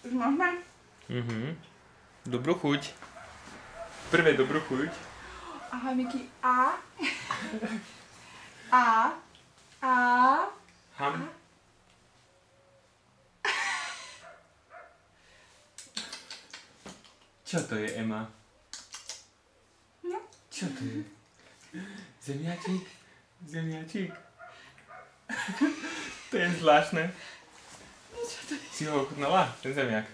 Už môžeme? Dobrú chuť. Prvé dobrú chuť. Aha, Miky, A. A. Ham. Čo to je, Ema? No. Čo to je? Zemiačik? Zemiačik? To je zvláštne. Čo to je? Si ho ochutnala, ten zemiak?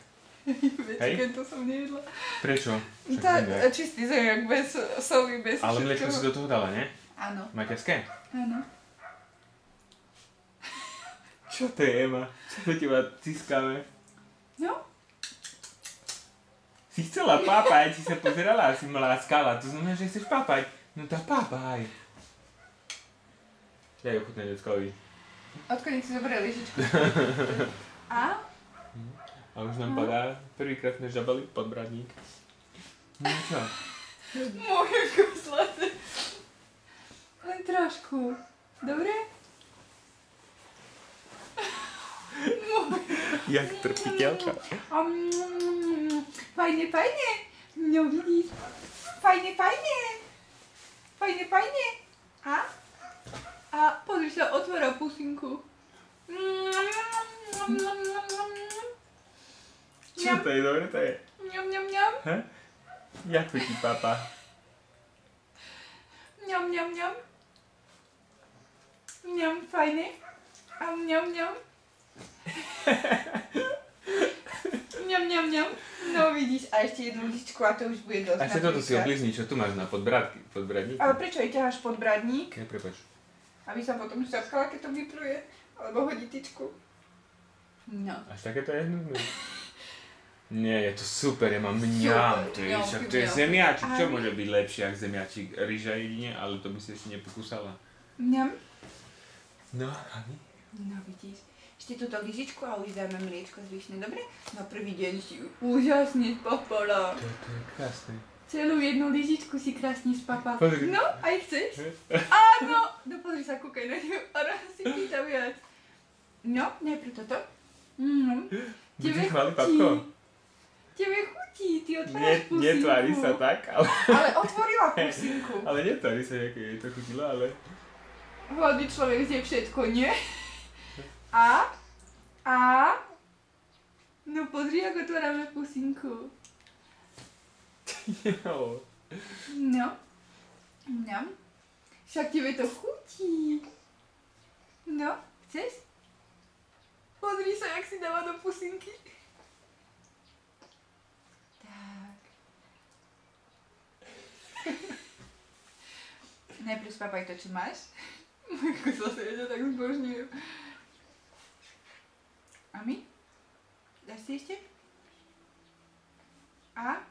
Hej? Keď to som nejedla. Prečo? Tak, čistý zemiak, bez soli, bez Ale mliečko si do toho dala, nie? Áno. Materské? Áno. Čo to je, Ema? Čo to teba tiskáme? No? Si chcela pápať, si sa pozerala a si ma láskala. To znamená, že chceš pápať. No tak pápaj. Daj ochutnať deckovi. Odkedy si zoberie lyžičku? A? A už nám padá prvýkrát sme žabali podbradník. No čo? Moje koslaté. Len trošku. Dobre? Jak trpiteľka. Fajne, fajne. No vidíš. Fajne, fajne. Fajne, fajne. A pozri sa, otvára pusinku. Čo to je? Dobre to je? Mňam, mňam, mňam. He? Jak to ti pápa? Mňam, mňam, mňam. Mňam, fajne. A mňam, mňam. Mňam, mňam, mňam. No vidíš, a ešte jednu lyžičku a to už bude dosť. A ešte toto si oblizni, čo tu máš na podbradníku? Ale prečo jej ťaháš podbradník? Ne, prepáč. Aby sa potom šťaskala, keď to vypluje. Alebo hodí tyčku. No. Až také to je hnusné. Nie, je to super, ja mám mňam, to je, však to je zemiačik, čo môže byť lepšie ako zemiačik? Ryža jedine, ale to by si ešte nepokúsala. Mňam. No, Hani? No vidíš. Ešte túto lyžičku a už dáme mliečko zvyšné, dobre? Na prvý deň si úžasne spapala. To je krásne. Celú jednu lyžičku si krásne spapala. Pozri. No, aj chceš? Áno! No pozri sa, kúkaj na ňu a raz si pýta viac. No, najprv toto. Budeš chváliť, papko? Tebe chutí, ty otváraš pusinku. Netvári sa tak, ale... Ale otvorila pusinku. Ale netvári sa, jak jej to chutilo, ale... Hladný človek zje všetko, nie? A? No pozri, ako otvárame pusinku. Jo. No. Mňam. Však tebe to chutí. No, chceš? Pozri sa, jak si dáva do pusinky. Tak. Najprv spápaj to, čo máš. Ako sa ja tak zbožňujem. A my? Dáš si ešte? A?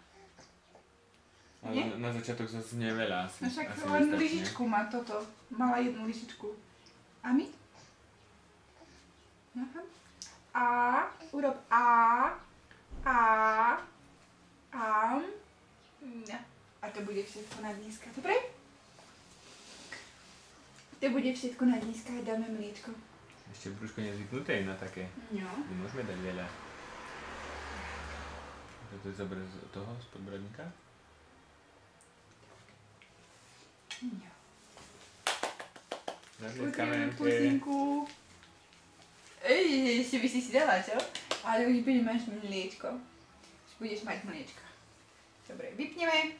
Ale na začiatok zase nie veľa asi. No však asi len nestačí, lyžičku má toto. Mala jednu lyžičku. A my? Aha. A. Urob A. No. A to bude všetko na dneska. Dobre? To bude všetko na dneska a dáme mliečko. Ešte brúško nezvyknuté na také. No. Nemôžeme dať veľa. Toto je zober z toho, z podbradníka. No. Zatlieskame. Pusinku. Ešte by si dala, čo? Ale už budeš mať mliečko. Už budeš mať mliečko. Dobre, vypneme.